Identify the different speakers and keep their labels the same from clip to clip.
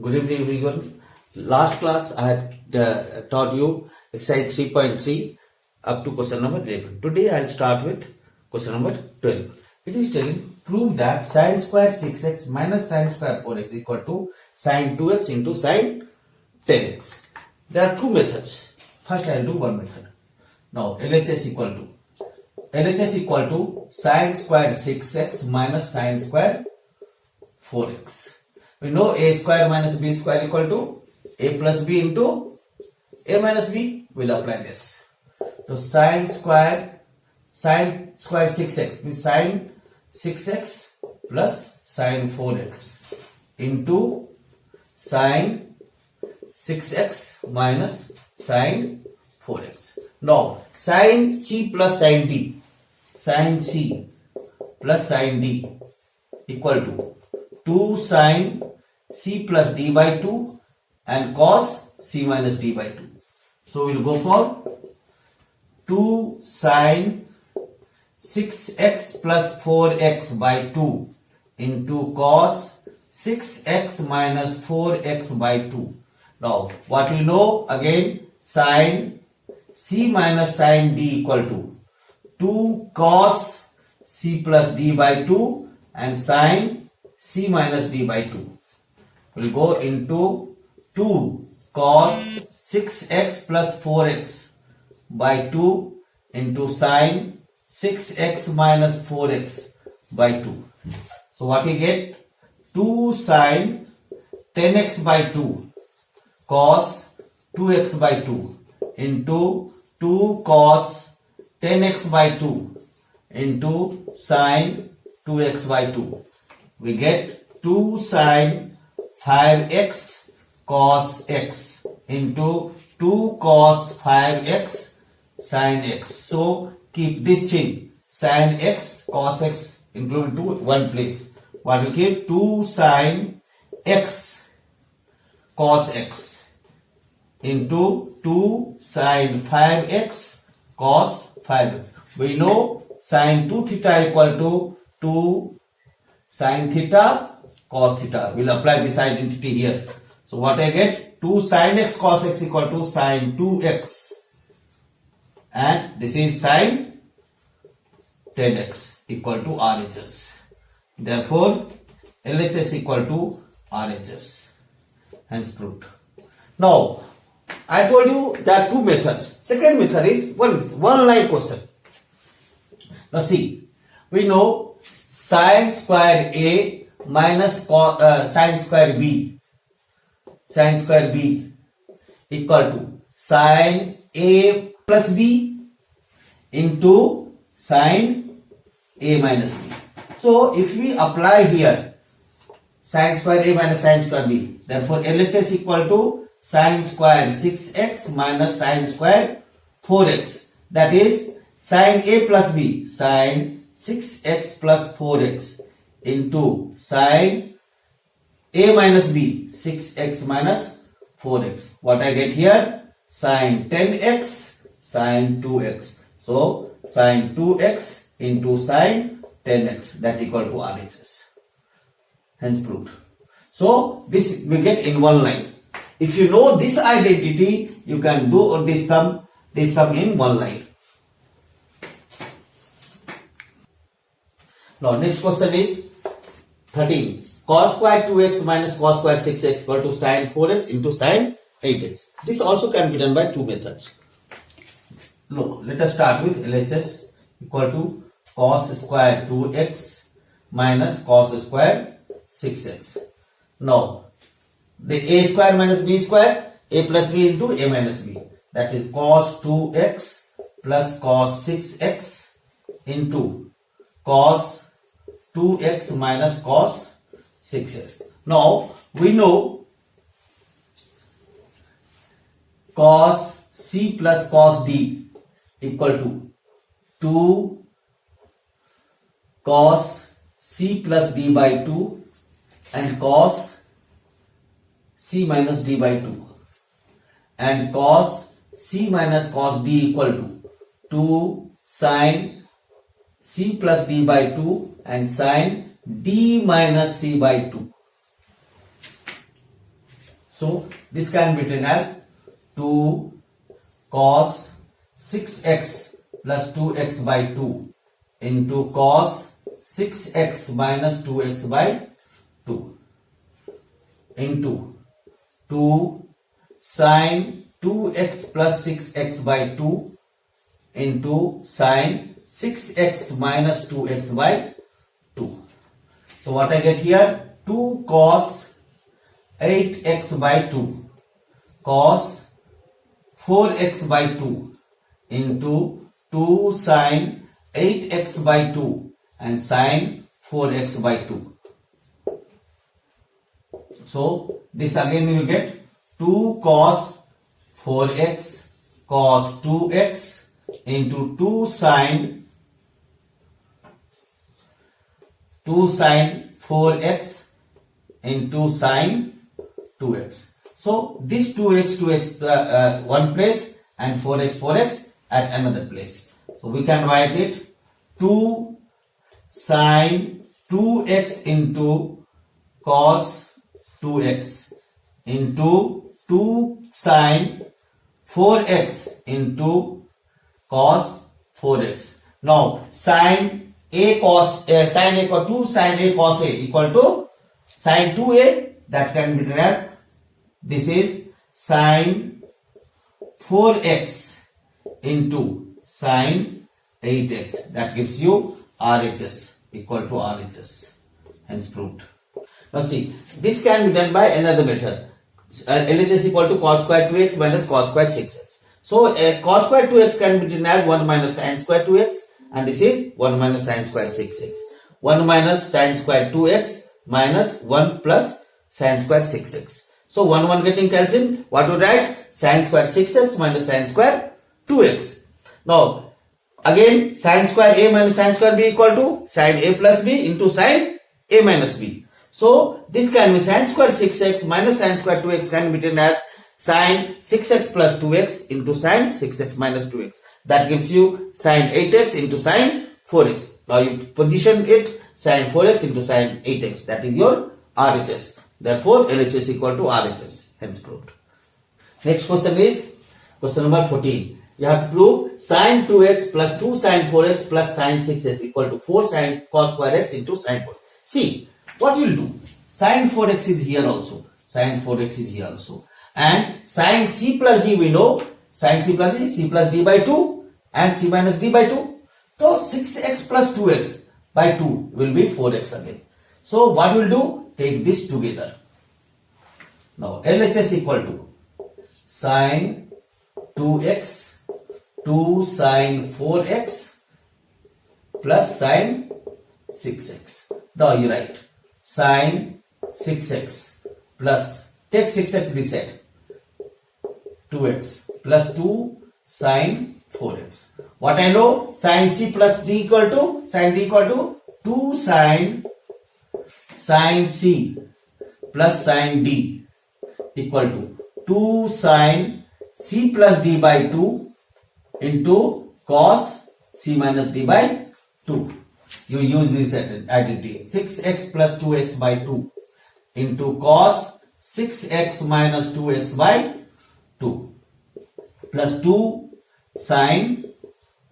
Speaker 1: Good evening, everyone. Last class I had taught you exercise 3.3 up to question number 11. Today I'll start with question number 12. It is telling prove that sine square 6x minus sine square 4x equal to sine 2x into sine 10x. There are two methods. First I'll do one method. Now LHS equal to sine square 6x minus sine square 4x. We know a square minus b square equal to a plus b into a minus b. We'll apply this. So sine square 6x means sine 6x plus sine 4x into sine 6x minus sine 4x. Now sine c plus sine d, sine c plus sine d equal to 2 sine c plus d by 2 and cos c minus d by 2. So we'll go for 2 sine 6x plus 4x by 2 into cos 6x minus 4x by 2. Now what we know again, sine c minus sine d equal to 2 cos c plus d by 2 and sine c minus d by 2 will go into 2 cos 6x plus 4x by 2 into sine 6x minus 4x by 2. So what you get? 2 sine 10x by 2 cos 2x by 2 into 2 cos 10x by 2 into sine 2x by 2. We get 2 sine 5x cos x into 2 cos 5x sin x. So keep this thing sin x cos x included to one place. What will give? 2 sin x cos x into 2 sin 5x cos 5x. We know sin 2 theta equal to 2 sin theta cos theta. We'll apply this identity here. So what I get? 2 sin x cos x equal to sin 2x and this is sin 10x equal to RHS. Therefore LHS equal to RHS. Hence proved. Now I told you there are two methods. Second method is one line question. Now see, we know sine square A minus sine square b equal to sine a plus b into sine a minus b. So if we apply here sine square a minus sine square b, therefore LHS equal to sine square 6x minus sine square 4x, that is sine a plus b, sine 6x plus 4x into sine a minus b, 6x minus 4x. What I get here? Sine 10x, sine 2x. So sine 2x into sine 10x, that equal to RHS. Hence proved. So this we get in one line. If you know this identity, you can do this sum in one line. Now next question is 13. Cos square 2x minus cos square 6x equal to sin 4x into sin 8x. This also can be done by two methods. No, let us start with LHS equal to cos square 2x minus cos square 6x. Now the a square minus b square, a plus b into a minus b, that is cos 2x plus cos 6x into cos 2x minus cos 6x. Now we know cos c plus cos d equal to 2 cos c plus d by 2 and cos c minus d by 2 and cos c minus cos d equal to 2 sin c plus d by 2 and sin d minus c by 2. So this can be written as 2 cos 6x plus 2x by 2 into cos 6x minus 2x by 2 into 2 sin 2x plus 6x by 2 into sin 6x minus 2x by 2. So what I get here? 2 cos 8x by 2 cos 4x by 2 into 2 sin 8x by 2 and sin 4x by 2. So this again you get 2 cos 4x cos 2x into 2 sin 4x into sin 2x. So this 2x one place and 4x at another place. So we can write it 2 sin 2x into cos 2x into 2 sin 4x into cos 4x. Now sin a cos sin a equal to sin a cos a equal to sin 2a, that can be written as this is sin 4x into sin 8x, that gives you RHS equal to RHS, hence proved. Now see, this can be done by another method. LHS equal to cos square 2x minus cos square 6x. So cos square 2x can be written as 1 minus sin square 2x and this is 1 minus sin square 6x. 1 minus sin square 2x minus 1 plus sin square 6x. So 1 getting cancelled, what to write? Sin square 6x minus sin square 2x. Now again sin square a minus sin square b equal to sin a plus b into sin a minus b. So this can be sin square 6x minus sin square 2x can be written as sin 6x plus 2x into sin 6x minus 2x. That gives you sin 8x into sin 4x. Now you position it sin 4x into sin 8x. That is your RHS. Therefore LHS equal to RHS. Hence proved. Next question is question number 14. You have to prove sin 2x plus 2 sin 4x plus sin 6x equal to 4 sin cos square x into sin 4. See what you will do. Sin 4x is here also. Sin 4x is here also. And sin c plus d we know. Sin c plus d, c plus d by 2 and c minus d by 2. So 6x plus 2x by 2 will be 4x again. So what we will do? Take this together. Now LHS equal to sin 2x 2 sin 4x plus sin 6x. Now you write sin 6x plus, take 6x this side, 2x plus 2 sin 4x. What I know? Sin c plus d equal to, sin d equal to 2 sin c plus sin d equal to 2 sin c plus d by 2 into cos c minus d by 2. You use this identity. 6x plus 2x by 2 into cos 6x minus 2x by 2 plus 2 sin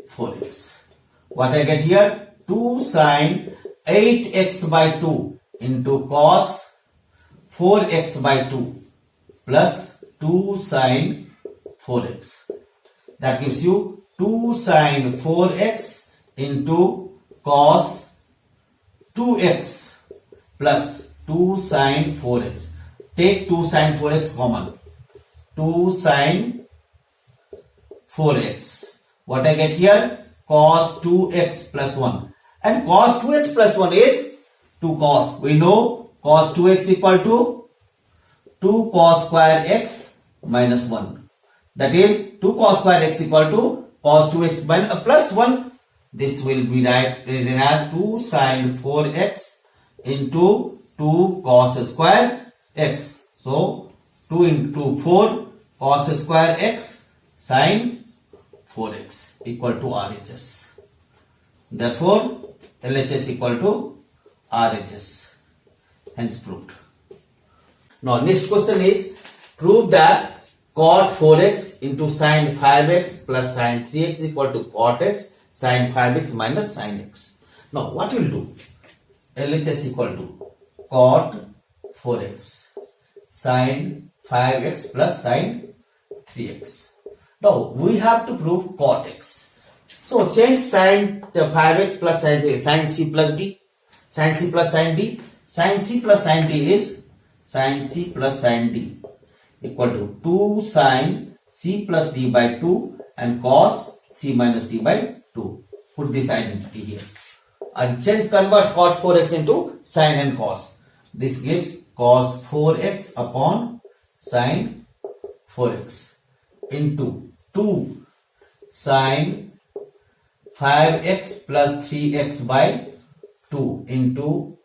Speaker 1: 4x. What I get here? 2 sin 8x by 2 into cos 4x by 2 plus 2 sin 4x. That gives you 2 sin 4x into cos 2x plus 2 sin 4x. Take 2 sin 4x common. 2 sin 4x. What I get here? Cos 2x plus 1. And cos 2x plus 1 is 2 cos. We know cos 2x equal to 2 cos square x minus 1. That is 2 cos square x equal to cos 2x plus 1. This will be written as 2 sin 4x into 2 cos square x. So 2 into 4 cos square x sin 4x equal to RHS. Therefore LHS equal to RHS. Hence proved. Now next question is prove that cot 4x into sin 5x plus sin 3x equal to cot x sin 5x minus sin x. Now what we'll do? LHS equal to cot 4x sin 5x plus sin 3x. Now we have to prove cot x. So change sin 5x plus sin 3, sin c plus d, sin c plus sin d. Sin c plus sin d is sin c plus sin d equal to 2 sin c plus d by 2 and cos c minus d by 2. Put this identity here. And change convert cot 4x into sin and cos. This gives cos 4x upon sin 4x into 2 sin 5x plus 3x by 2 into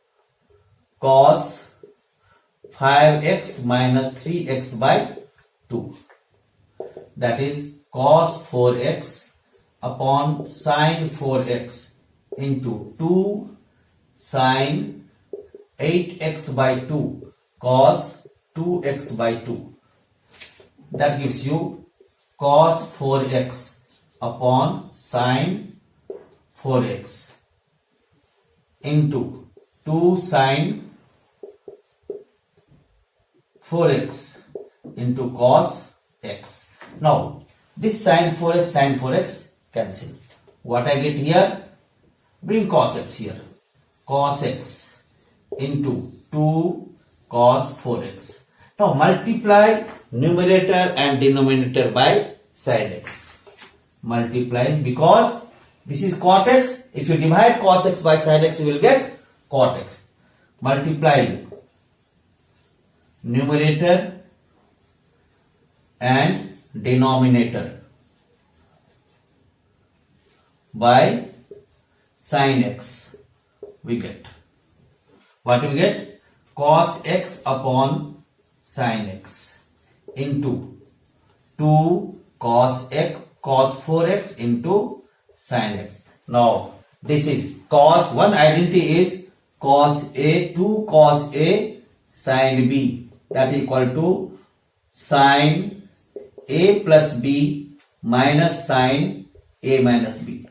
Speaker 1: cos 5x minus 3x by 2. That is cos 4x upon sin 4x into 2 sin 8x by 2 cos 2x by 2. That gives you cos 4x upon sin 4x into 2 sin 4x into cos x. Now this sin 4x cancel. What I get here? Bring cos x here. Cos x into 2 cos 4x. Now multiply numerator and denominator by sin x. Multiply because this is cot x. If you divide cos x by sin x, you will get cot x. Multiply numerator and denominator by sin x. We get what we get? Cos x upon sin x into 2 cos x cos 4x into sin x. Now this is cos, one identity is cos a, 2 cos a sin b, that is equal to sin a plus b minus sin a minus b.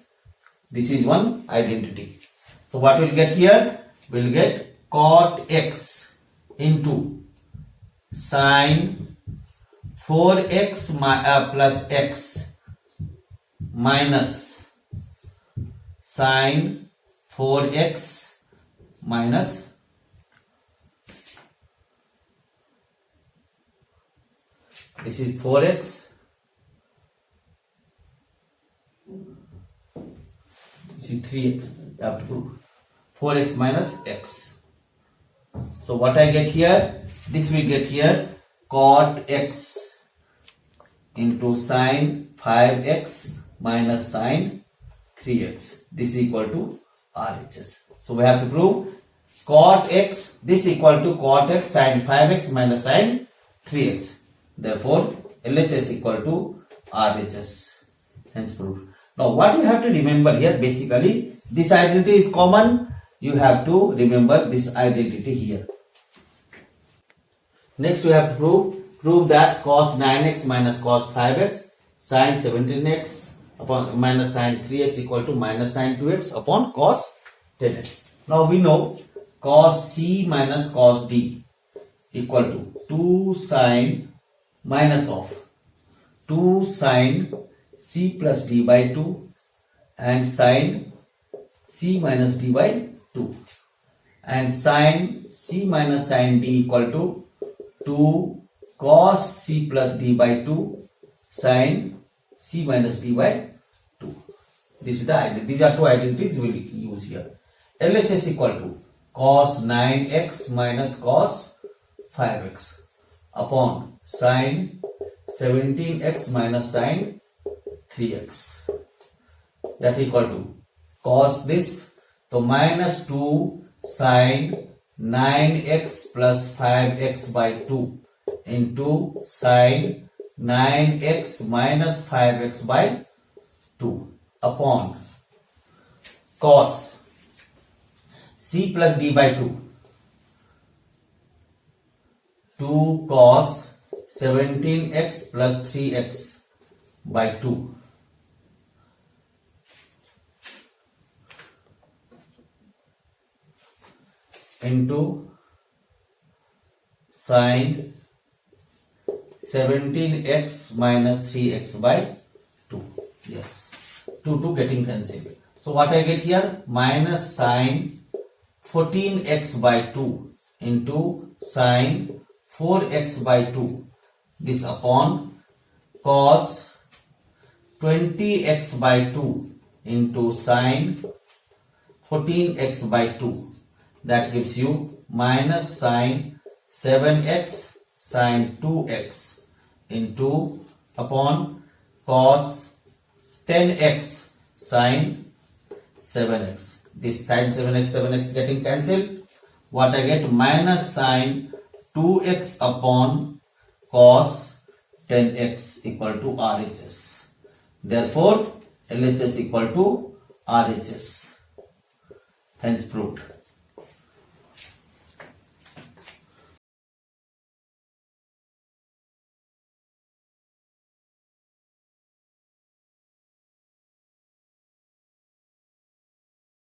Speaker 1: This is one identity. So what we'll get here? We'll get cot x into sin 4x plus x minus sin 4x minus this is 4x, this is 3x. You have to prove 4x minus x. So what I get here? This we get here cot x into sin 5x minus sin 3x. This is equal to RHS. So we have to prove cot x, this equal to cot x sin 5x minus sin 3x. Therefore LHS equal to RHS. Hence proved. Now what you have to remember here, basically this identity is common. You have to remember this identity here. Next we have to prove that cos 9x minus cos 5x sin 17x upon minus sin 3x equal to minus sin 2x upon cos 10x. Now we know cos c minus cos d equal to 2 sin minus of 2 sin c plus d by 2 and sin c minus d by 2 and sin c minus sin d equal to 2 cos c plus d by 2 sin c minus d by 2. This is the identity. These are two identities we will use here. LHS equal to cos 9x minus cos 5x upon sin 17x minus sin 3x. That equal to cos this, so minus 2 sin 9x plus 5x by 2 into sin 9x minus 5x by 2 upon cos c plus d by 2 2 cos 17x plus 3x by 2 into sine 17x minus 3x by 2. Yes, 2 getting cancelled. So what I get here? Minus sine 14x by 2 into sine 4x by 2. This upon cos 20x by 2 into sine 14x by 2. That gives you minus sine 7x sine 2x into upon cos 10x sine 7x. This sine 7x getting cancelled. What I get? Minus sine 2x upon cos 10x equal to RHS. Therefore, LHS equal to RHS. Hence proved.